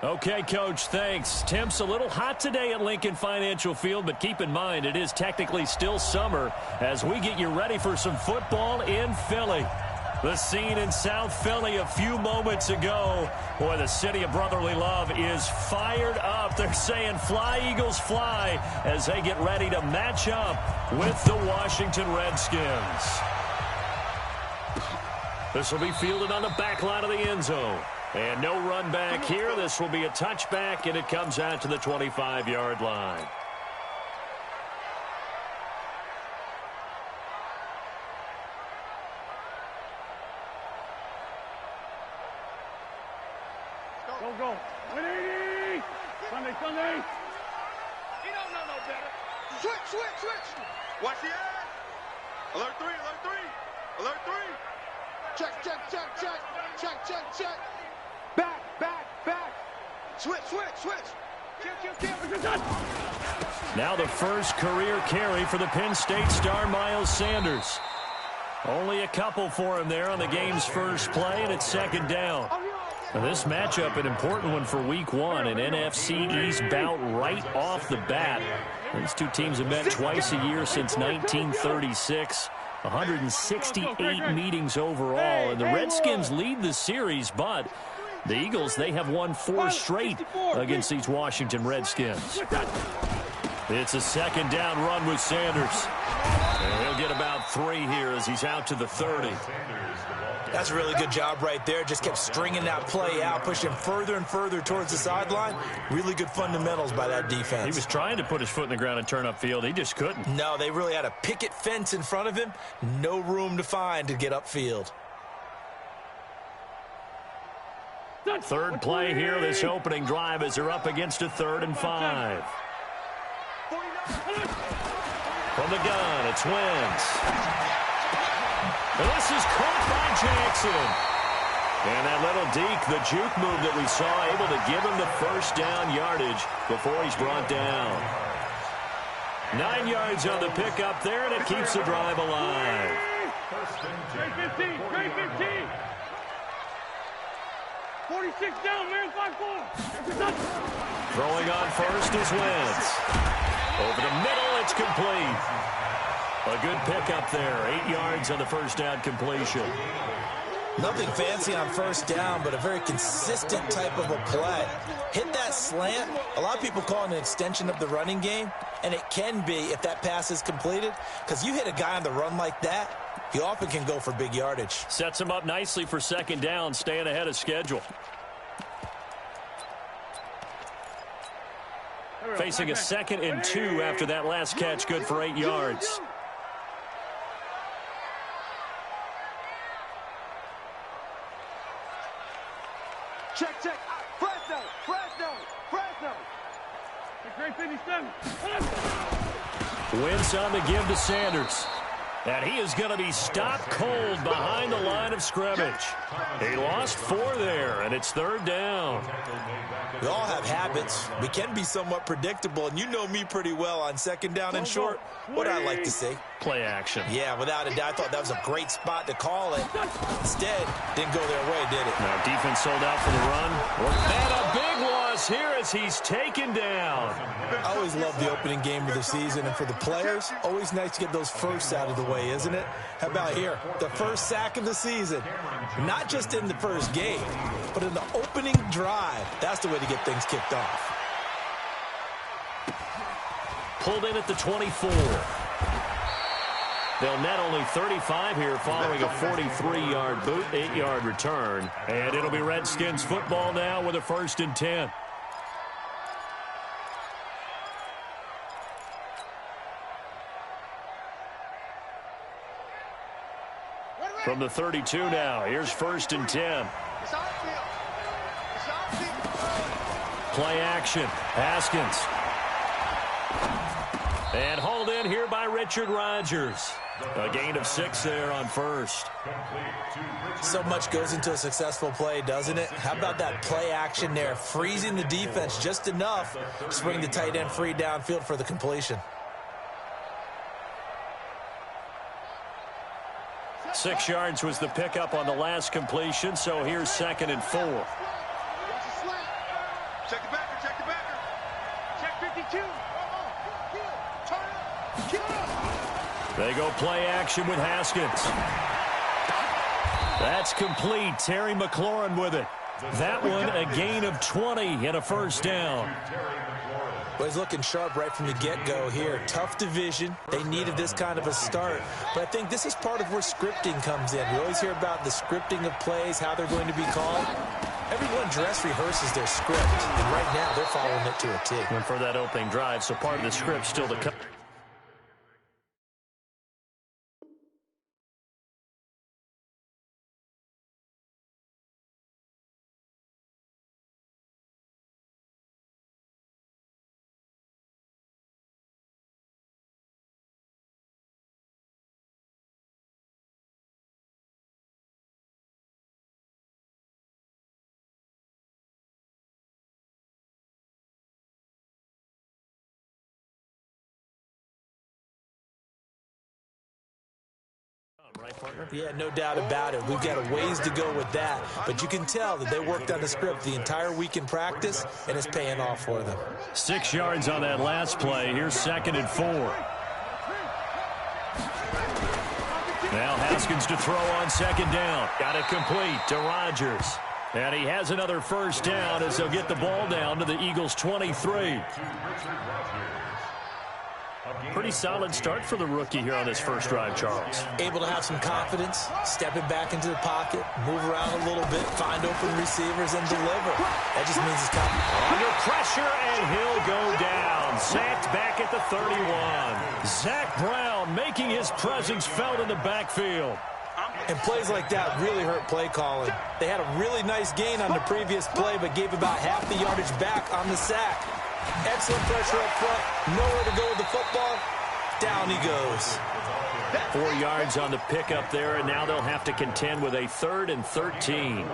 Okay, Coach, thanks. Temps a little hot today at Lincoln Financial Field, but keep in mind it is technically still summer as we get you ready for some football in Philly. The scene in South Philly a few moments ago. Boy, the city of brotherly love is fired up. They're saying fly, Eagles, fly as they get ready to match up with the Washington Redskins. This will be fielded on the back line of the end zone. And no run back here. This will be a touchback, and it comes out to the 25-yard line. Go. 180! Sunday! He don't know no better. Switch! Watch the eye! Alert 3! Check! Back! Switch! Kill! Now the first career carry for the Penn State star Miles Sanders. Only a couple for him there on the game's first play, and it's second down. Now this matchup, an important one for Week 1, an NFC East bout right off the bat. These two teams have met twice a year since 1936. 168 meetings overall, and the Redskins lead the series, but the Eagles, they have won 4 straight against these Washington Redskins. It's a second down run with Sanders. And he'll get about 3 here as he's out to the 30. That's a really good job right there. Just kept stringing that play out, pushing him further and further towards the sideline. Really good fundamentals by that defense. He was trying to put his foot in the ground and turn upfield. He just couldn't. No, they really had a picket fence in front of him. No room to find to get upfield. Third play here, this opening drive as they're up against a 3rd and 5. From the gun, it's Wentz. And this is caught by Jackson. And that little deke, the juke move that we saw, able to give him the first down yardage before he's brought down. 9 yards on the pickup there, and it keeps the drive alive. Great 15. 46 down, man, 5-4. Throwing on first is Wentz. Over the middle, it's complete. A good pickup there. 8 yards on the first down completion. Nothing fancy on first down, but a very consistent type of a play. Hit that slant. A lot of people call it an extension of the running game, and it can be if that pass is completed, because you hit a guy on the run like that, he often can go for big yardage. Sets him up nicely for second down, staying ahead of schedule. Facing a 2nd and 2 after that last catch, good for 8 yards. Check. Fresno. Great 57. Wentz on the give to Sanders. And he is going to be stopped cold behind the line of scrimmage. He lost 4 there, and it's 3rd down. We all have habits. We can be somewhat predictable, and you know me pretty well on second down and short. What I like to see. Play action. Yeah, without a doubt, I thought that was a great spot to call it. Instead, didn't go their way, did it? Now defense sold out for the run. And a big loss here as he's taken down. I always love the opening game of the season, and for the players, always nice to get those firsts out of the way, isn't it? How about here? The first sack of the season. Not just in the first game, but in the opening drive. That's the way to get things kicked off. Pulled in at the 24. They'll net only 35 here following a 43-yard boot, 8-yard return. And it'll be Redskins football now with a 1st and 10. From the 32 now, here's 1st and 10. Play action. Haskins. And hauled in here by Richard Rodgers. A gain of 6 there on first. So much goes into a successful play, doesn't it? How about that play action there, freezing the defense just enough to bring the tight end free downfield for the completion. 6 yards was the pickup on the last completion, so here's 2nd and 4. Check the backer, check the backer. Check 52. Turn up. Kill up. They go play action with Haskins. That's complete. Terry McLaurin with it. That one, a gain of 20 and a first down. Well, he's looking sharp right from the get-go here. Tough division. They needed this kind of a start. But I think this is part of where scripting comes in. We always hear about the scripting of plays, how they're going to be called. Everyone dress rehearses their script, and right now they're following it to a T. And for that opening drive, so part of the script still to come. Right, partner? Yeah, no doubt about it. We've got a ways to go with that. But you can tell that they worked on the script the entire week in practice, and it's paying off for them. 6 yards on that last play. Here's 2nd and 4. Now Haskins to throw on 2nd down. Got it complete to Rodgers. And he has another first down as they'll get the ball down to the Eagles' 23. Pretty solid start for the rookie here on this first drive, Charles. Able to have some confidence, stepping back into the pocket, move around a little bit, find open receivers, and deliver. That just means he's coming. Under pressure, and he'll go down. Sacked back at the 31. Zach Brown making his presence felt in the backfield. And plays like that really hurt play calling. They had a really nice gain on the previous play, but gave about half the yardage back on the sack. Excellent pressure up front. Nowhere to go with the football. Down he goes. 4 yards on the pickup there, and now they'll have to contend with a 3rd and 13.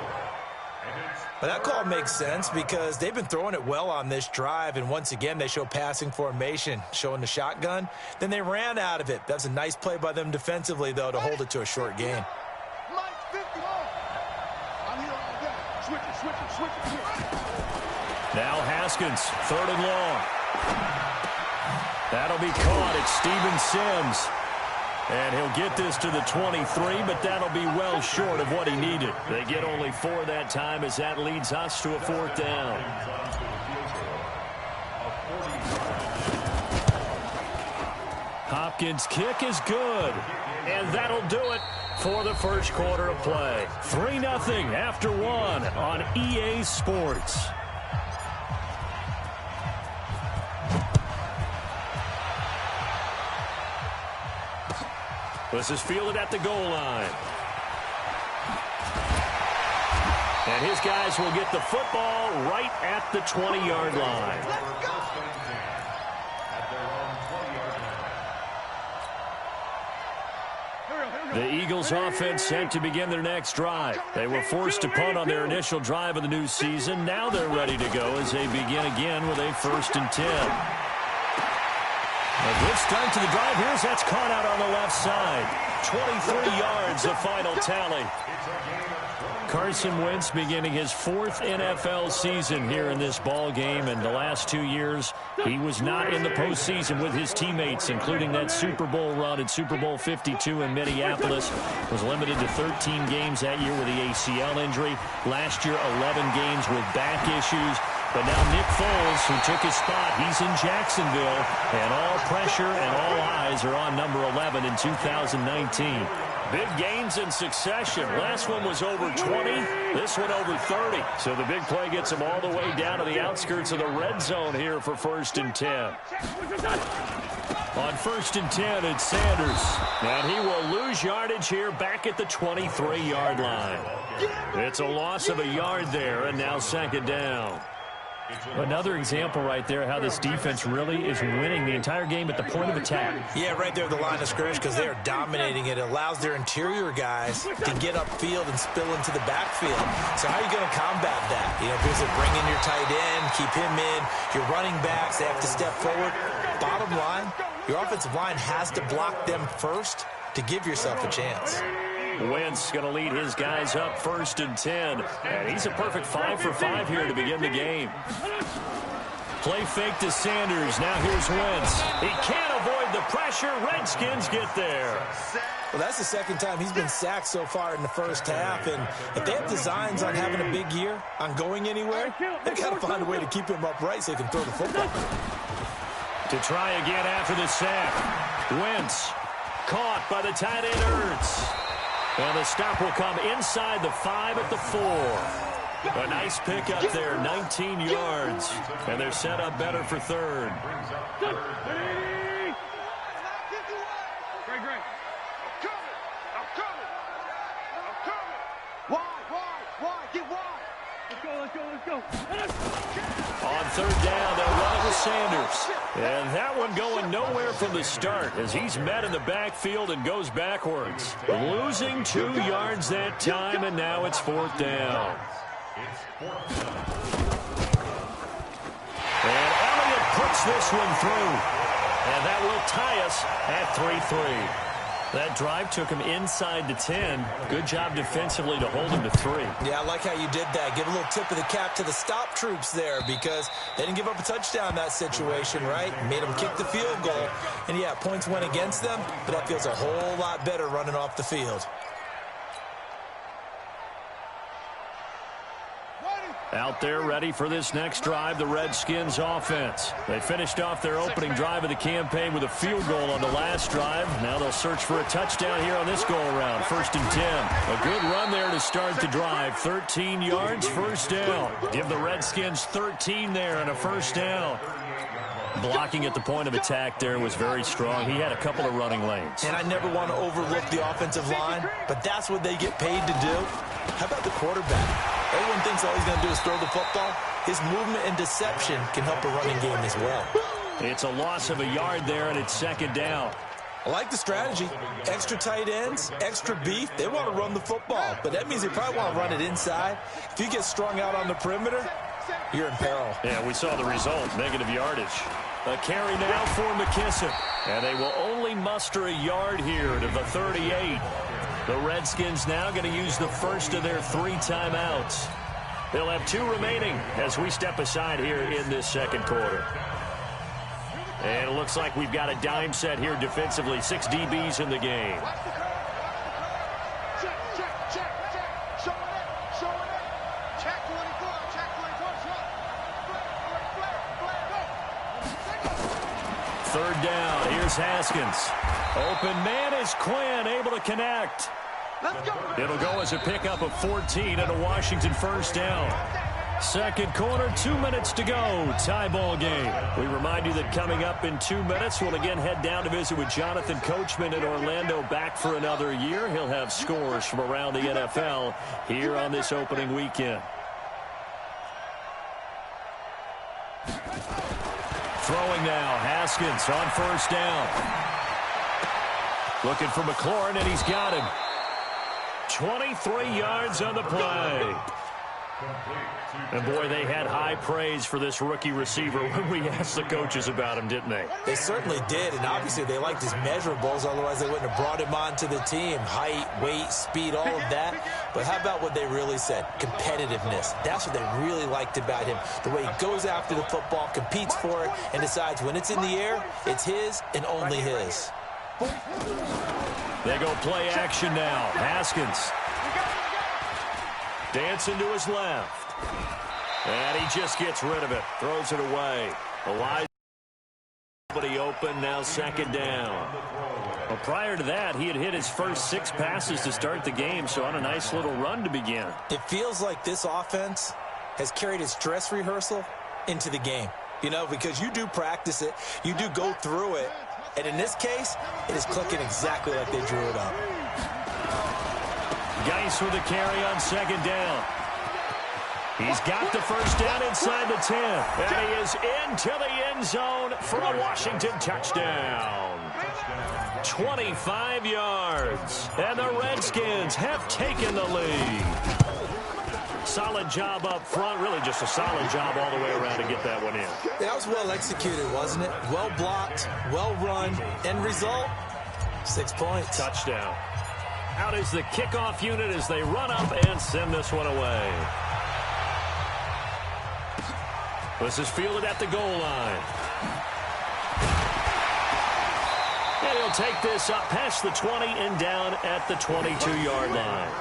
But that call makes sense because they've been throwing it well on this drive, and once again they show passing formation, showing the shotgun. Then they ran out of it. That's a nice play by them defensively, though, to hold it to a short gain. Now Haskins, 3rd and long. That'll be caught at Steven Sims. And he'll get this to the 23, but that'll be well short of what he needed. They get only 4 that time as that leads us to a 4th down. Hopkins' kick is good. And that'll do it for the first quarter of play. 3-0 after 1 on EA Sports. This is fielded at the goal line. And his guys will get the football right at the 20-yard line. The Eagles offense set to begin their next drive. They were forced to punt on their initial drive of the new season. Now they're ready to go as they begin again with a 1st and 10. A good start to the drive. Here's that's caught out on the left side. 23 yards, the final tally. Carson Wentz beginning his 4th NFL season here in this ball game, and the last 2 years he was not in the postseason with his teammates, including that Super Bowl run at Super Bowl 52 in Minneapolis. Was limited to 13 games that year with the ACL injury. Last year, 11 games with back issues. But now Nick Foles, who took his spot, he's in Jacksonville, and all pressure and all eyes are on number 11 in 2019. Big gains in succession. Last one was over 20. This one over 30. So the big play gets him all the way down to the outskirts of the red zone here for 1st and 10. On 1st and 10, it's Sanders. And he will lose yardage here back at the 23-yard line. It's a loss of a yard there, and now 2nd down. Another example right there how this defense really is winning the entire game at the point of attack. Yeah, right there at the line of scrimmage because they are dominating it. It allows their interior guys to get upfield and spill into the backfield. So how are you going to combat that? You know, because they bring in your tight end, keep him in, your running backs, they have to step forward. Bottom line, your offensive line has to block them first to give yourself a chance. Wentz going to lead his guys up 1st and 10. And he's a perfect 5 for 5 here to begin the game. Play fake to Sanders. Now here's Wentz. He can't avoid the pressure. Redskins get there. Well, that's the second time he's been sacked so far in the first half. And if they have designs on having a big year, on going anywhere, they've got to find a way to keep him upright so he can throw the football. To try again after the sack. Wentz caught by the tight end Ertz. And the stop will come inside the 5 at the 4. A nice pick up there, 19 yards. And they're set up better for 3rd. Great. Why? Get wide. Let's go. On 3rd down, they'll run it with Sanders. And that one going nowhere from the start as he's met in the backfield and goes backwards. Losing 2 yards that time, and now it's 4th down. And Elliott puts this one through. And that will tie us at 3-3. That drive took him inside the 10. Good job defensively to hold him to 3. Yeah, I like how you did that. Give a little tip of the cap to the stop troops there because they didn't give up a touchdown in that situation, right? Made them kick the field goal. And, yeah, points went against them, but that feels a whole lot better running off the field. Out there ready for this next drive, the Redskins offense. They finished off their opening drive of the campaign with a field goal on the last drive. Now they'll search for a touchdown here on this go-around. 1st and 10. A good run there to start the drive. 13 yards, 1st down. Give the Redskins 13 there and a 1st down. Blocking at the point of attack there was very strong. He had a couple of running lanes. And I never want to overlook the offensive line, but that's what they get paid to do. How about the quarterback? Everyone thinks all he's going to do is throw the football. His movement and deception can help a running game as well. It's a loss of a yard there, and it's 2nd down. I like the strategy. Extra tight ends, extra beef. They want to run the football, but that means they probably want to run it inside. If you get strung out on the perimeter, you're in peril. Yeah, we saw the result, negative yardage. A carry now for McKissick, and they will only muster a yard here to the 38. The Redskins now going to use the first of their 3 timeouts. They'll have 2 remaining as we step aside here in this 2nd quarter. And it looks like we've got a dime set here defensively. 6 DBs in the game. Check. Showing it. Check 24. Go. 3rd down. Here's Haskins. Open man is Quinn, able to connect. Let's go. It'll go as a pickup of 14 and a Washington 1st down. 2nd quarter, 2 minutes to go. Tie ball game. We remind you that coming up in 2 minutes, we'll again head down to visit with Jonathan Coachman in Orlando, back for another year. He'll have scores from around the NFL here on this opening weekend. Throwing now, Haskins on 1st down. Looking for McLaurin, and he's got him. 23 yards on the play. And, boy, they had high praise for this rookie receiver when we asked the coaches about him, didn't they? They certainly did, and obviously they liked his measurables, otherwise they wouldn't have brought him onto the team. Height, weight, speed, all of that. But how about what they really said? Competitiveness. That's what they really liked about him. The way he goes after the football, competes for it, and decides when it's in the air, it's his and only his. They go play action now. Haskins dancing to his left. And he just gets rid of it. Throws it away. Nobody open. Now 2nd down. Well, prior to that, he had hit his first 6 passes to start the game, so on a nice little run to begin. It feels like this offense has carried its dress rehearsal into the game. You know, because you do practice it. You do go through it. And in this case, it is clicking exactly like they drew it up. Geis with a carry on 2nd down. He's got the 1st down inside the 10. And he is into the end zone for a Washington touchdown. 25 yards. And the Redskins have taken the lead. Solid job up front. Really just a solid job all the way around to get that one in. That was well executed, wasn't it? Well blocked, well run. End result, 6 points. Touchdown. Out is the kickoff unit as they run up and send this one away. This is fielded at the goal line. And he'll take this up past the 20 and down at the 22-yard line.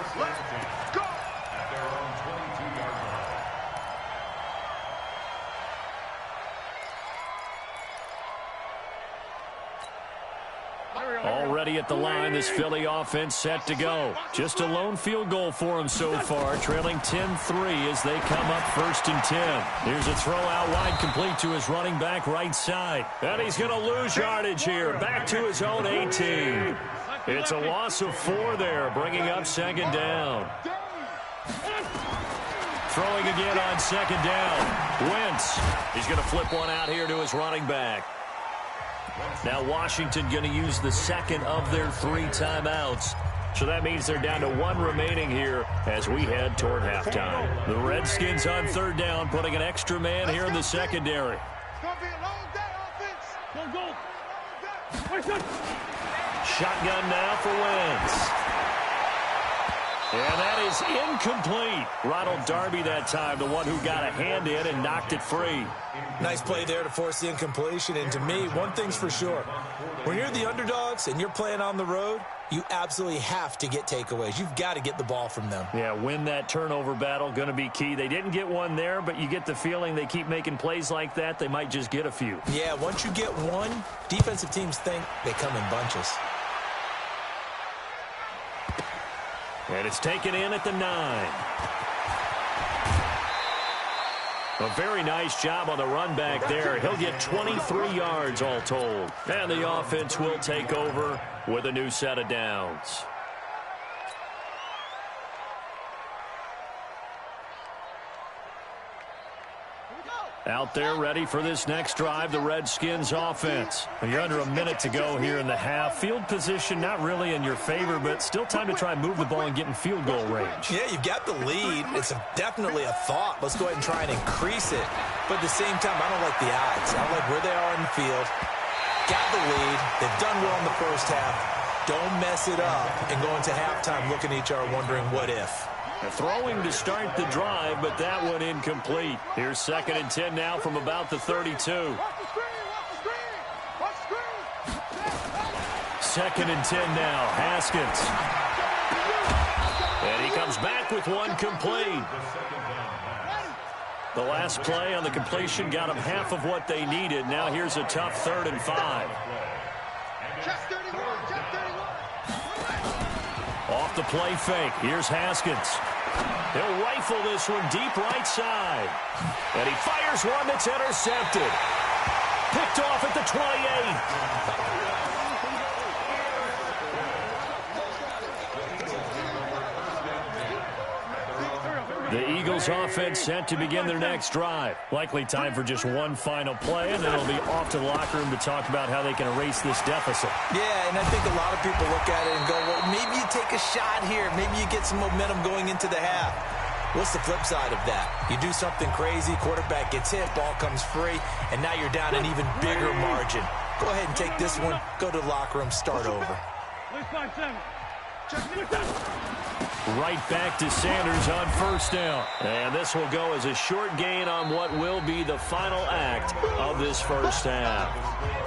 Already at the line, this Philly offense set to go. Just a lone field goal for him so far, trailing 10-3 as they come up 1st and 10. Here's a throw out wide, complete to his running back right side. And he's going to lose yardage here, back to his own 18. It's a loss of 4 there, bringing up 2nd down. Throwing again on 2nd down. Wentz. He's going to flip one out here to his running back. Now Washington going to use the 2nd of their 3 timeouts. So that means they're down to 1 remaining here as we head toward halftime. The Redskins on 3rd down, putting an extra man here in the secondary. It's going to be a long day, offense. Go. Shotgun now for Wentz. And that is incomplete. Ronald Darby that time, the one who got a hand in and knocked it free. Nice play there to force the incompletion. And to me, one thing's for sure. When you're the underdogs and you're playing on the road, you absolutely have to get takeaways. You've got to get the ball from them. Yeah, win that turnover battle, going to be key. They didn't get one there, but you get the feeling they keep making plays like that, they might just get a few. Yeah, once you get one, defensive teams think they come in bunches. And it's taken in at the 9. A very nice job on the run back there. He'll get 23 yards all told. And the offense will take over with a new set of downs. Out there ready for this next drive, the Redskins offense. You're under a minute to go here in the half. Field position not really in your favor, but still time to try and move the ball and get in field goal range. Yeah, you've got the lead. It's definitely a thought. Let's go ahead and try and increase it. But at the same time, I don't like the odds. I don't like where they are in the field. Got the lead. They've done well in the first half. Don't mess it up and go into halftime looking at each other wondering what if. Throwing to start the drive, but that one incomplete. Here's 2nd and 10 now from about the 32. 2nd and 10 now. Haskins. And he comes back with one complete. The last play on the completion got them half of what they needed. Now here's a tough 3rd and 5. Off the play fake. Here's Haskins. He'll rifle this one deep right side. And he fires one that's intercepted. Picked off at the 28. The Eagles offense set to begin their next drive. Likely time for just one final play, and then it'll be off to the locker room to talk about how they can erase this deficit. Yeah, and I think a lot of people look at it and go, well, maybe you take a shot here. Maybe you get some momentum going into the half. What's the flip side of that? You do something crazy, quarterback gets hit, ball comes free, and now you're down an even bigger margin. Go ahead and take this one, go to the locker room, start over. Right back to Sanders on 1st down. And this will go as a short gain on what will be the final act of this first half.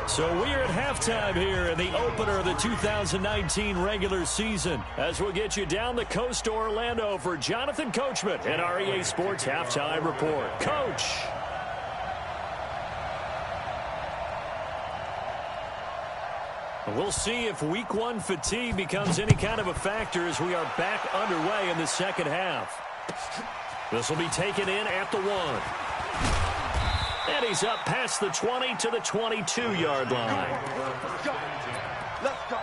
So we're at halftime here in the opener of the 2019 regular season, as we'll get you down the coast to Orlando for Jonathan Coachman and our EA Sports Halftime Report. Coach. We'll see if week 1 fatigue becomes any kind of a factor as we are back underway in the second half. This will be taken in at the 1. And he's up past the 20 to the 22-yard line. Let's go.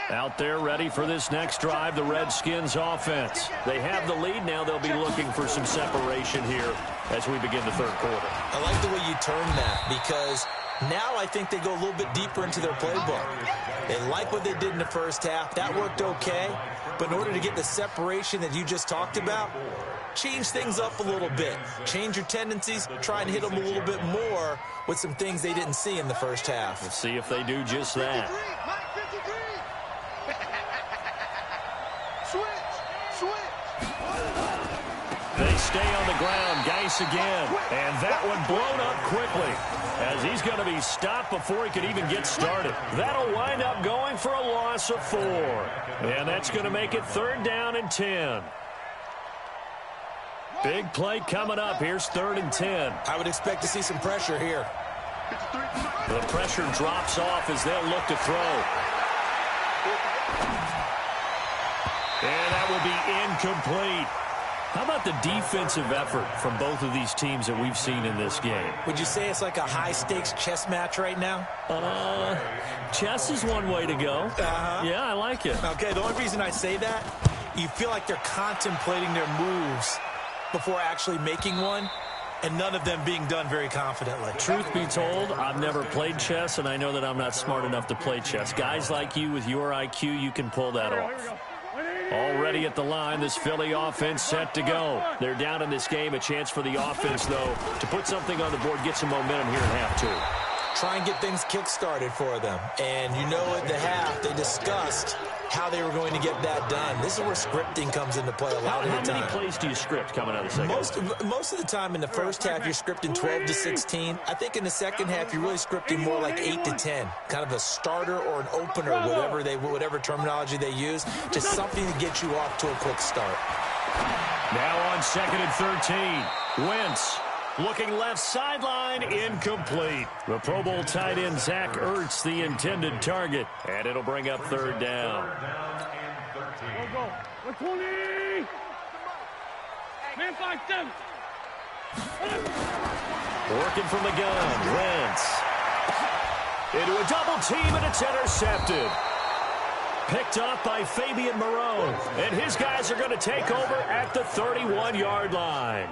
Out there ready for this next drive, the Redskins offense. They have the lead now. They'll be looking for some separation here as we begin the 3rd quarter. I like the way you term that because Now I think they go a little bit deeper into their playbook. They like what they did in the first half. That worked okay. But in order to get the separation that you just talked about, change things up a little bit. Change your tendencies. Try and hit them a little bit more with some things they didn't see in the first half. Let's see if they do just that. They stay on the ground. Geis again. And that one blown up quickly as he's going to be stopped before he could even get started. That'll wind up going for a loss of 4. And that's going to make it 3rd down and 10. Big play coming up. Here's 3rd and 10. I would expect to see some pressure here. The pressure drops off as they'll look to throw. And that will be incomplete. How about the defensive effort from both of these teams that we've seen in this game? Would you say it's like a high-stakes chess match right now? Chess is one way to go. Yeah, I like it. Okay, the only reason I say that, you feel like they're contemplating their moves before actually making one, and none of them being done very confidently. Truth be told, I've never played chess, and I know that I'm not smart enough to play chess. Guys like you with your IQ, you can pull that off. Already at the line, this Philly offense set to go. They're down in this game. A chance for the offense, though, to put something on the board, get some momentum here in half 2. Try and get things kick-started for them. And you know at the half, they discussed how they were going to get that done. This is where scripting comes into play a lot of the time. How many plays do you script coming out of the second? Most of the time in the first half, you're scripting 12 to 16. I think in the second half, you're really scripting more like 8 to 10. Kind of a starter or an opener, whatever terminology they use. Just something to get you off to a quick start. Now on 2nd and 13. Wentz. Looking left sideline, incomplete. The Pro Bowl tight end Zach Ertz, the intended target. And it'll bring up 3rd down. Go. 120. Man 5-7. Working from the gun. Wentz. Into a double team, and it's intercepted. Picked off by Fabian Moreau. And his guys are going to take over at the 31-yard line.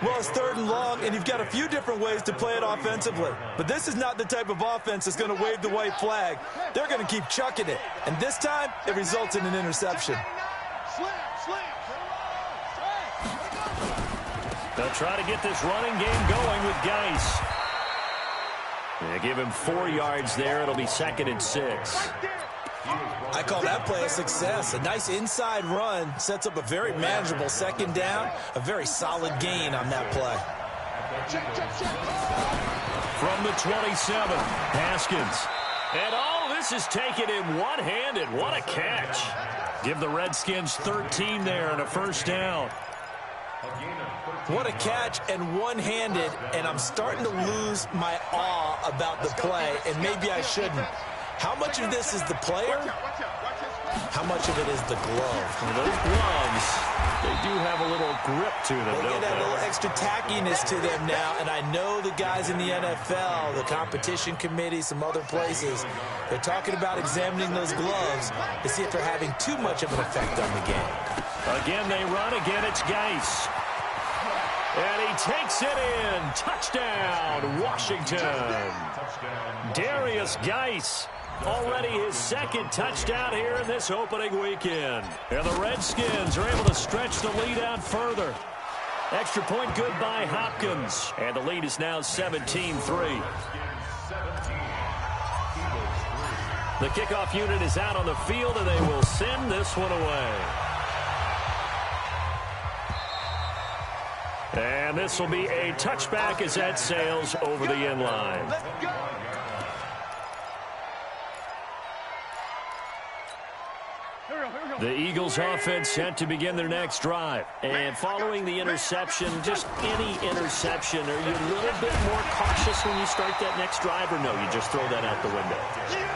Well, it's 3rd and long, and you've got a few different ways to play it offensively. But this is not the type of offense that's going to wave the white flag. They're going to keep chucking it. And this time, it results in an interception. They'll try to get this running game going with Geis. They give him 4 yards there. It'll be 2nd and 6. I call that play a success. A nice inside run sets up a very manageable 2nd down. A very solid gain on that play. From the 27, Haskins. And all this is taken in one-handed. What a catch. Give the Redskins 13 there and a 1st down. What a catch and one-handed, and I'm starting to lose my awe about the play, and maybe I shouldn't. How much of this is the player? How much of it is the glove? Well, those gloves, they do have a little grip to them, they don't get that little extra tackiness to them now, and I know the guys in the NFL, the competition committee, some other places, they're talking about examining those gloves to see if they're having too much of an effect on the game. Again, they run. Again, it's Geis. And he takes it in. Touchdown, Washington. Darius Geis. Already his 2nd touchdown here in this opening weekend. And the Redskins are able to stretch the lead out further. Extra point good by Hopkins. And the lead is now 17-3. The kickoff unit is out on the field, and they will send this one away. And this will be a touchback as that sails over the end line. The Eagles offense set to begin their next drive. And following the interception, just any interception, are you a little bit more cautious when you start that next drive, or no, you just throw that out the window?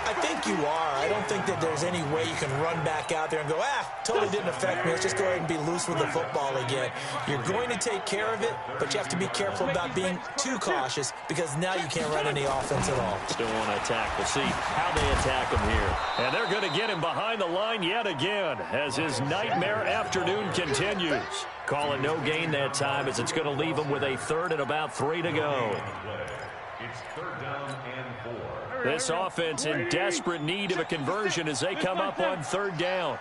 I think you are. I don't think that there's any way you can run back out there and go, totally didn't affect me. Let's just go ahead and be loose with the football again. You're going to take care of it, but you have to be careful about being too cautious because now you can't run any offense at all. Still want to attack. We'll see how they attack him here. And they're going to get him behind the line yet again as his nightmare afternoon continues. Call it no gain that time as it's going to leave him with a 3rd and about 3 to go. It's 3rd down and 4. This offense in desperate need of a conversion as they come up on 3rd down.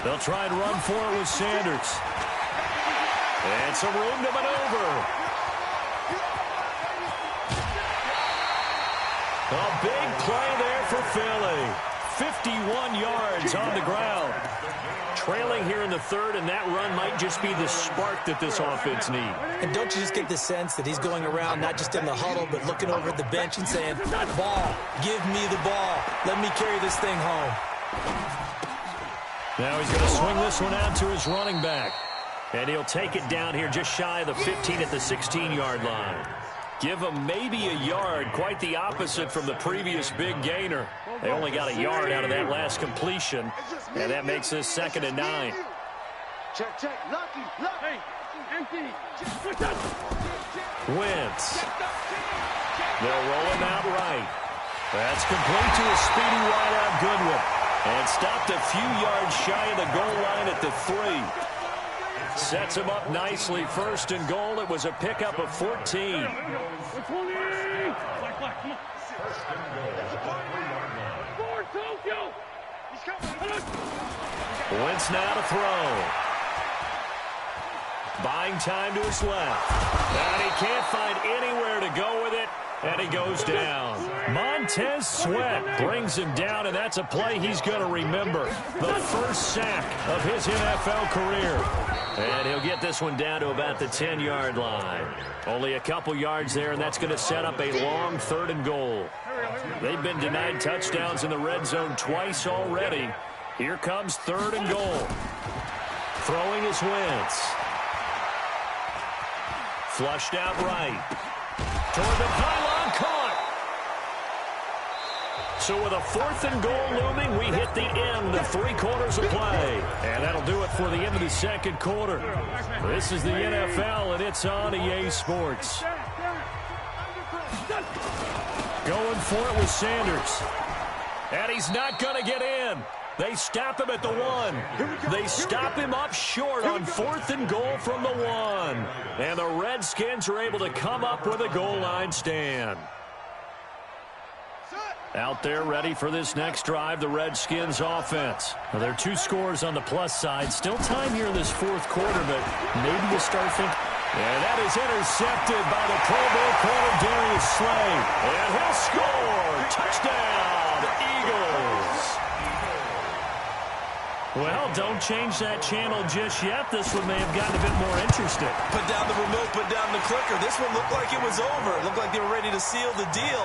They'll try and run for it with Sanders. And some room to maneuver. A big play there for Philly. 51 yards on the ground. Trailing here in the 3rd, and that run might just be the spark that this offense needs. And don't you just get the sense that he's going around not just in the huddle, but looking over at the bench and saying, ball, give me the ball. Let me carry this thing home. Now he's going to swing this one out to his running back. And he'll take it down here just shy of the 15 at the 16-yard line. Give him maybe a yard, quite the opposite from the previous big gainer. They only got a yard out of that last completion, and that makes this 2nd and 9. Check, check. Lucky. Hey, empty. Wentz. They'll roll him out right. That's complete to a speedy wideout Goodwin. And stopped a few yards shy of the goal line at the 3. Sets him up nicely. 1st and goal. It was a pickup of 14. Wentz now to throw. Buying time to his left. And he can't find anywhere to go with it. And he goes down. Montez Sweat brings him down, and that's a play he's going to remember. The first sack of his NFL career. And he'll get this one down to about the 10-yard line. Only a couple yards there, and that's going to set up a long 3rd and goal. They've been denied touchdowns in the red zone twice already. Here comes 3rd and goal. Throwing is Wentz. Flushed out right. Toward the pylon, caught. So with a 4th and goal looming, we hit the end of 3 quarters of play. And that'll do it for the end of the 2nd quarter. This is the NFL, and it's on EA Sports. Going for it with Sanders. And he's not going to get in. They stop him at the 1. They stop him up short on 4th and goal from the 1. And the Redskins are able to come up with a goal line stand. Out there ready for this next drive, the Redskins offense. Now, there are 2 scores on the plus side. Still time here in this 4th quarter, but maybe you start thinking. And that is intercepted by the Pro Bowl corner, Darius Slay. And he'll score. Touchdown, Eagles. Well, don't change that channel just yet. This one may have gotten a bit more interesting. Put down the remote, put down the clicker. This one looked like it was over. It looked like they were ready to seal the deal.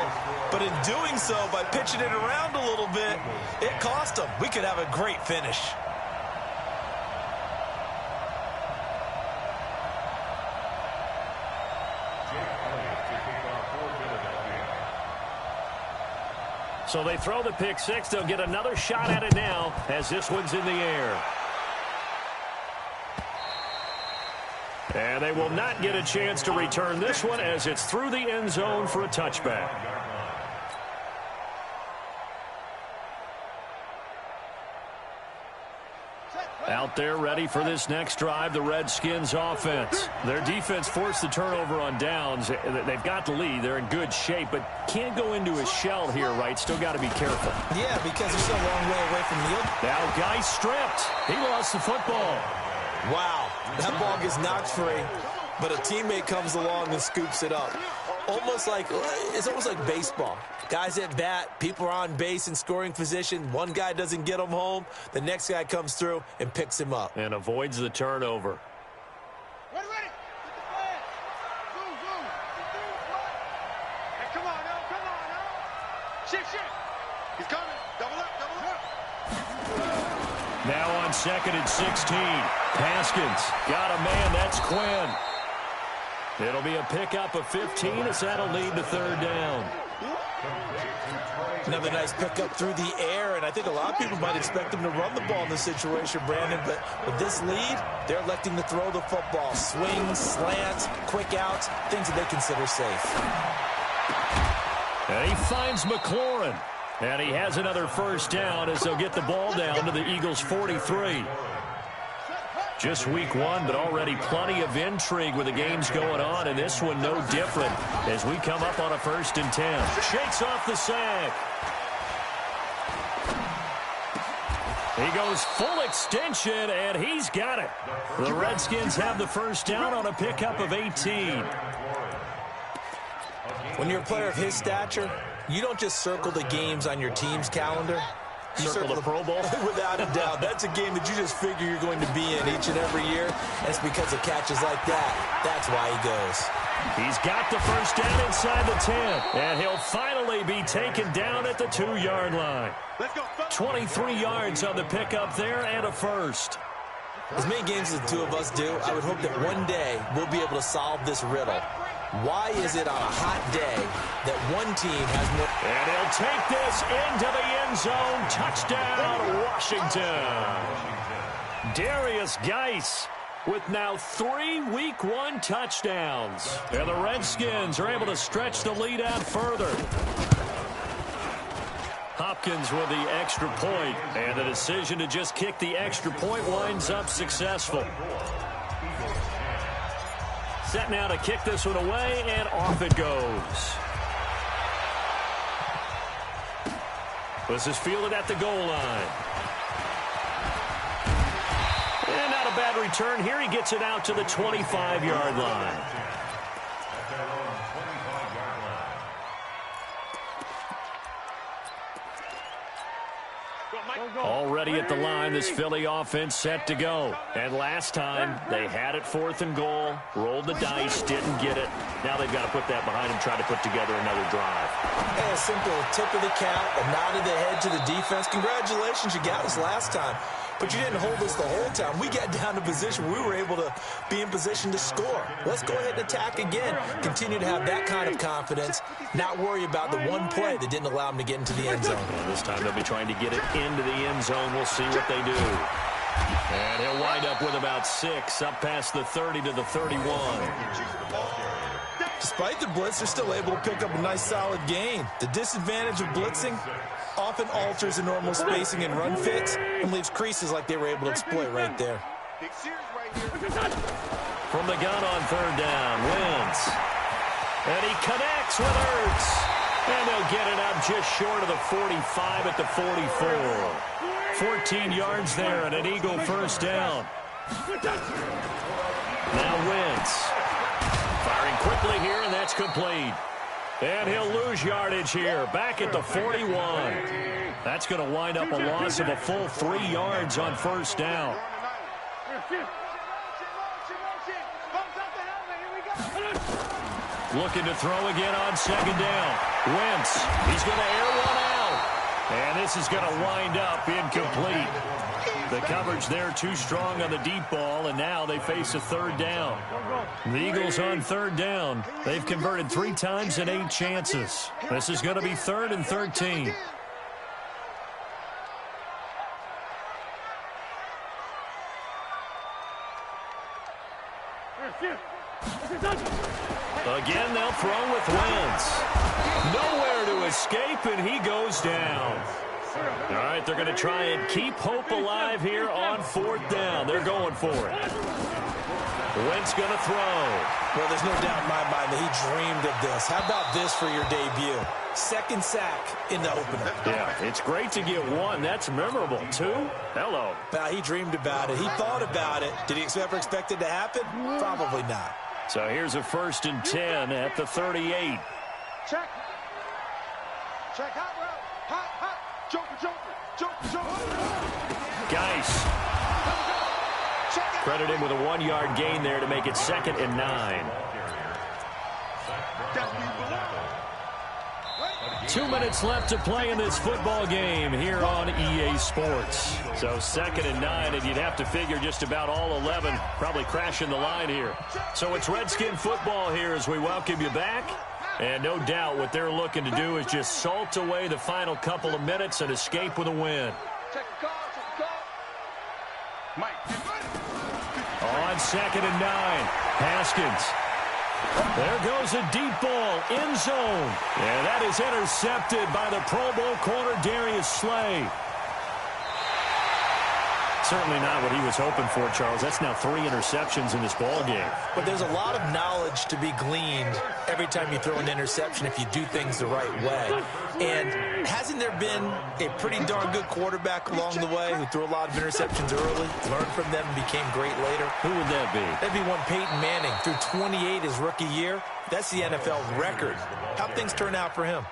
But in doing so, by pitching it around a little bit, it cost them. We could have a great finish. So they throw the pick 6. They'll get another shot at it now as this one's in the air. And they will not get a chance to return this one as it's through the end zone for a touchback. Out there ready for this next drive, the Redskins offense. Their defense forced the turnover on downs. They've got the lead. They're in good shape, but can't go into a shell here, right? Still got to be careful. Yeah, because they're still a long way away from the field. Now, guy stripped. He lost the football. Wow, that ball gets knocked free, but a teammate comes along and scoops it up. It's almost like baseball. Guys at bat, people are on base in scoring position. One guy doesn't get him home. The next guy comes through and picks him up. And avoids the turnover. Ready. Get the flag. Zoom. Hey, come on now. Shit. He's coming. Double up. Now on 2nd and 16. Haskins got a man. That's Quinn. It'll be a pickup of 15 as that'll lead to 3rd down. Another nice pickup through the air, and I think a lot of people might expect them to run the ball in this situation, Brandon, but with this lead, they're electing to throw the football. Swings, slants, quick outs, things that they consider safe. And he finds McLaurin, and he has another 1st down as they'll get the ball down to the Eagles' 43. Just week one, but already plenty of intrigue with the games going on, and this one no different as we come up on a 1st and 10. Shakes off the sack. He goes full extension, and he's got it. The Redskins have the first down on a pickup of 18. When you're a player of his stature, you don't just circle the games on your team's calendar. You circle the Pro Bowl? Without a doubt. That's a game that you just figure you're going to be in each and every year. And it's because of catches like that. That's why he goes. He's got the first down inside the 10. And he'll finally be taken down at the 2-yard line. 23 yards on the pickup there and a first. As many games as the two of us do, I would hope that one day we'll be able to solve this riddle. Why is it on a hot day that one team has more... And he'll take this into the end zone. Touchdown, Washington. Darius Geis with now 3 Week 1 touchdowns. And the Redskins are able to stretch the lead out further. Hopkins with the extra point, and the decision to just kick the extra point winds up successful. Set now to kick this one away, and off it goes. This is fielded at the goal line. And not a bad return here. He gets it out to the 25-yard line. Already at the line, this Philly offense set to go. And last time, they had it 4th and goal, rolled the dice, didn't get it. Now they've got to put that behind them, try to put together another drive. And a simple tip of the cap, a nod of the head to the defense. Congratulations, you got us last time. But you didn't hold us the whole time. We got down to position. We were able to be in position to score. Let's go ahead and attack again. Continue to have that kind of confidence. Not worry about the one play that didn't allow them to get into the end zone. And this time they'll be trying to get it into the end zone. We'll see what they do. And he'll wind up with about 6 up past the 30 to the 31. Despite the blitz, they're still able to pick up a nice solid gain. The disadvantage of blitzing often alters the normal spacing and run fits and leaves creases like they were able to exploit right there. From the gun on 3rd down, Wentz. And he connects with Ertz. And they'll get it up just short of the 45 at the 44. 14 yards there and an Eagle first down. Now Wentz. Firing quickly here, and that's complete. And he'll lose yardage here, back at the 41. That's going to wind up a loss of a full 3 yards on 1st down. Looking to throw again on 2nd down. Wentz, he's going to air one out. And this is going to wind up incomplete. The coverage there too strong on the deep ball, and now they face a 3rd down. The Eagles on 3rd down. They've converted 3 times in 8 chances. This is going to be 3rd and 13. Again, they'll throw with Wentz. Nowhere to escape, and he goes down. All right, they're going to try and keep hope alive here on 4th down. They're going for it. Wentz going to throw. Well, there's no doubt in my mind that he dreamed of this. How about this for your debut? 2nd sack in the opener. Yeah, it's great to get 1. That's memorable. 2? Hello. He dreamed about it. He thought about it. Did he ever expect it to happen? Probably not. So here's a 1st and 10 at the 38. Check. Check hot route. Hot. Joker. Geis. Credit him with a 1-yard gain there to make it 2nd and 9. 2 minutes left to play in this football game here on EA Sports. So 2nd and 9, and you'd have to figure just about all 11 probably crashing the line here. So it's Redskin football here as we welcome you back. And no doubt what they're looking to do is just salt away the final couple of minutes and escape with a win. On 2nd and 9, Haskins. There goes a deep ball, end zone. And that is intercepted by the Pro Bowl corner, Darius Slay. certainly not what he was hoping for, Charles. That's now 3 interceptions in this ball game. But there's a lot of knowledge to be gleaned every time you throw an interception if you do things the right way. And hasn't there been a pretty darn good quarterback along the way who threw a lot of interceptions early, learned from them, and became great later? Who would that be? That'd be one Peyton Manning. Threw 28 his rookie year. That's the NFL record. How'd things turn out for him?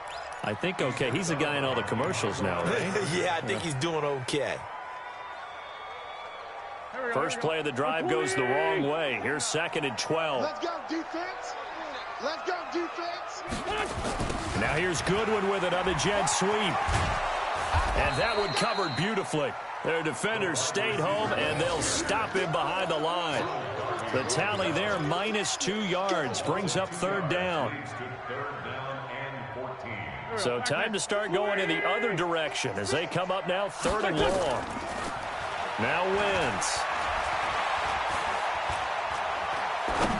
I think okay. He's the guy in all the commercials now, right? Yeah, I think he's doing okay. First play of the drive goes the wrong way. Here's 2nd and 12. Let's go, defense. Let's go, defense. Now here's Goodwin with it on the jet sweep. And that one covered beautifully. Their defenders stayed home, and they'll stop him behind the line. The tally there, -2 yards, brings up 3rd down. So time to start going in the other direction as they come up now 3rd and long. Now Wentz.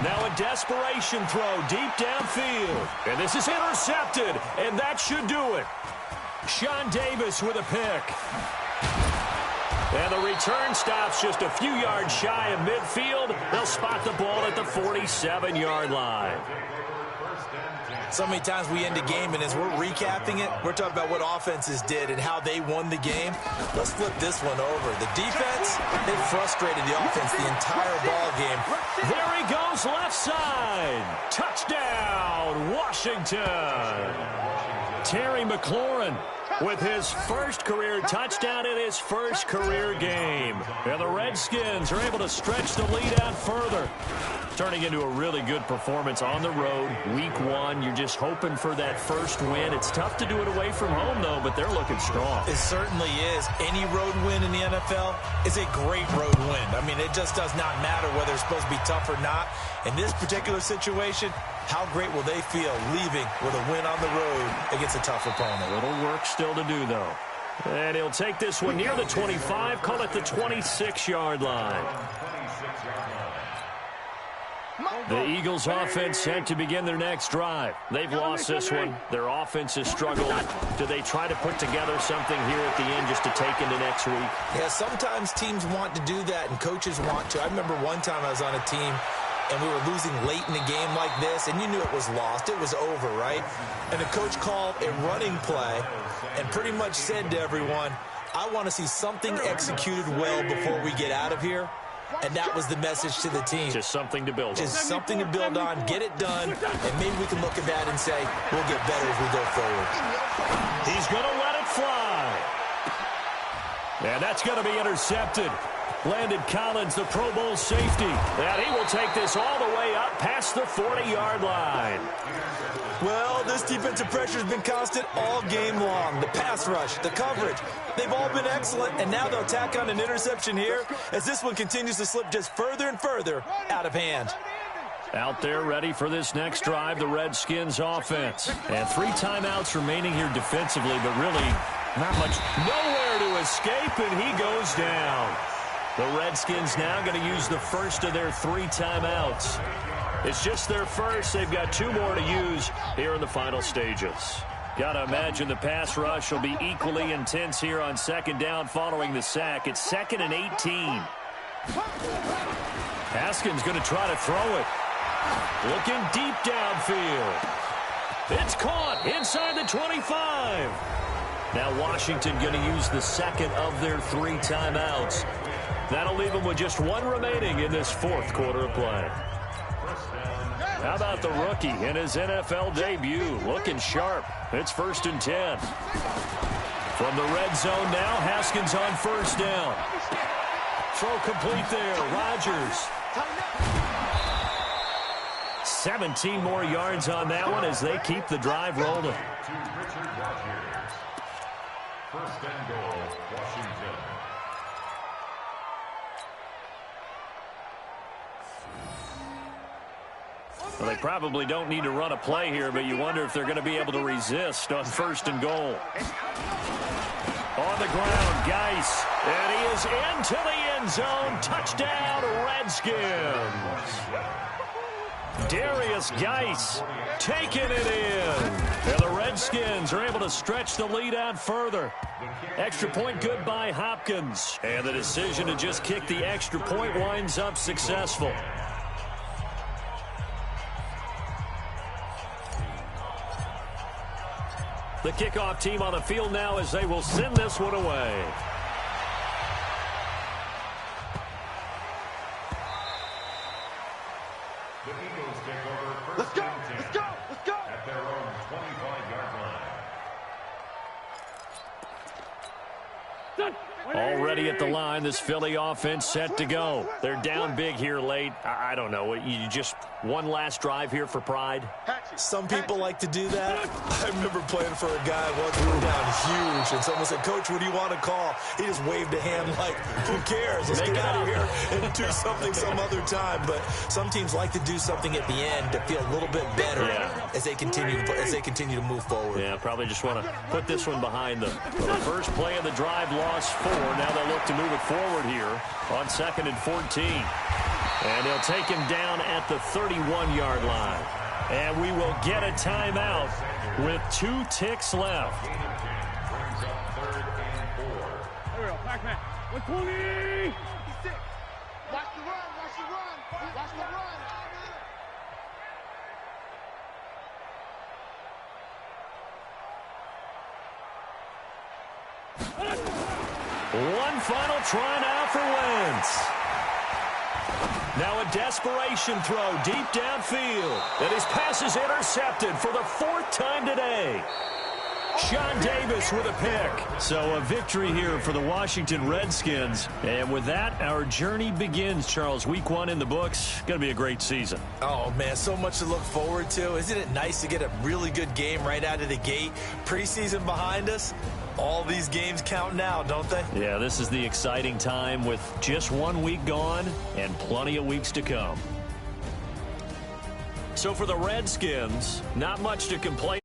Now a desperation throw deep downfield. And this is intercepted, and that should do it. Sean Davis with a pick. And the return stops just a few yards shy of midfield. They'll spot the ball at the 47-yard line. So many times we end a game, and as we're recapping it, we're talking about what offenses did and how they won the game. Let's flip this one over. The defense, they frustrated the offense the entire ball game. There he goes, left side. Touchdown, Washington. Terry McLaurin with his first career touchdown in his first career game. And the Redskins are able to stretch the lead out further. Turning into a really good performance on the road. Week 1, you're just hoping for that first win. It's tough to do it away from home, though, but they're looking strong. It certainly is. Any road win in the NFL is a great road win. I mean, it just does not matter whether it's supposed to be tough or not. In this particular situation, how great will they feel leaving with a win on the road against a tough opponent? A little work still to do, though. And he'll take this one near the 25, call it the 26-yard line. The Eagles offense set to begin their next drive. They've lost this one. Their offense has struggled. Do they try to put together something here at the end just to take into next week? Yeah, sometimes teams want to do that and coaches want to. I remember one time I was on a team and we were losing late in a game like this, and you knew it was lost. It was over, right? And the coach called a running play and pretty much said to everyone, I want to see something executed well before we get out of here. And that was the message to the team. Just something to build on. Just something to build on, get it done, and maybe we can look at that and say, we'll get better as we go forward. He's going to let it fly. And that's going to be intercepted. Landon Collins, the Pro Bowl safety. And he will take this all the way up past the 40-yard line. Well, this defensive pressure has been constant all game long. The pass rush, the coverage, they've all been excellent, and now they'll tack on an interception here as this one continues to slip just further and further out of hand. Out there ready for this next drive, the Redskins offense. And 3 timeouts remaining here defensively, but really not much. Nowhere to escape, and he goes down. The Redskins now going to use the first of their 3 timeouts. It's just their first. They've got 2 more to use here in the final stages. Got to imagine the pass rush will be equally intense here on 2nd down following the sack. It's 2nd and 18. Haskins going to try to throw it. Looking deep downfield. It's caught inside the 25. Now Washington going to use the second of their 3 timeouts. That'll leave them with just 1 remaining in this 4th quarter of play. How about the rookie in his NFL debut? Looking sharp. It's 1st and 10. From the red zone now, Haskins on 1st down. Throw complete there. Rodgers. 17 more yards on that one as they keep the drive rolling. 1st and goal, Washington. Well, they probably don't need to run a play here, but you wonder if they're going to be able to resist on 1st and goal. On the ground, Geis. And he is into the end zone. Touchdown, Redskins. Darius Geis taking it in. And the Redskins are able to stretch the lead out further. Extra point good by Hopkins. And the decision to just kick the extra point winds up successful. The kickoff team on the field now as they will send this one away. The Eagles take over first Let's go, and 10 let's go, let's go. at their own 25-yard line. Already at the line, this Philly offense set to go. They're down big here late. I don't know. You just one last drive here for pride? Some people like to do that. I remember playing for a guy once we were down huge, and someone said, "Coach, what do you want to call?" He just waved a hand like, who cares? Let's get out of here and do something some other time. But some teams like to do something at the end to feel a little bit better as they continue to move forward. Yeah, probably just want to put this one behind them. Well, the first play of the drive lost 4. Now they'll look to move it forward here on 2nd and 14. And they'll take him down at the 31-yard line. And we will get a timeout with 2 ticks left. Brings up 3rd and 4. There we go. Back man. 120. Watch the run, watch the run, watch the run. One final try now for Wentz. Now a desperation throw deep downfield. And his pass is intercepted for the 4th time today. Sean Davis with a pick. So a victory here for the Washington Redskins. And with that, our journey begins, Charles. Week 1 in the books. Going to be a great season. Oh, man, so much to look forward to. Isn't it nice to get a really good game right out of the gate? Preseason behind us. All these games count now, don't they? Yeah, this is the exciting time with just 1 week gone and plenty of weeks to come. So for the Redskins, not much to complain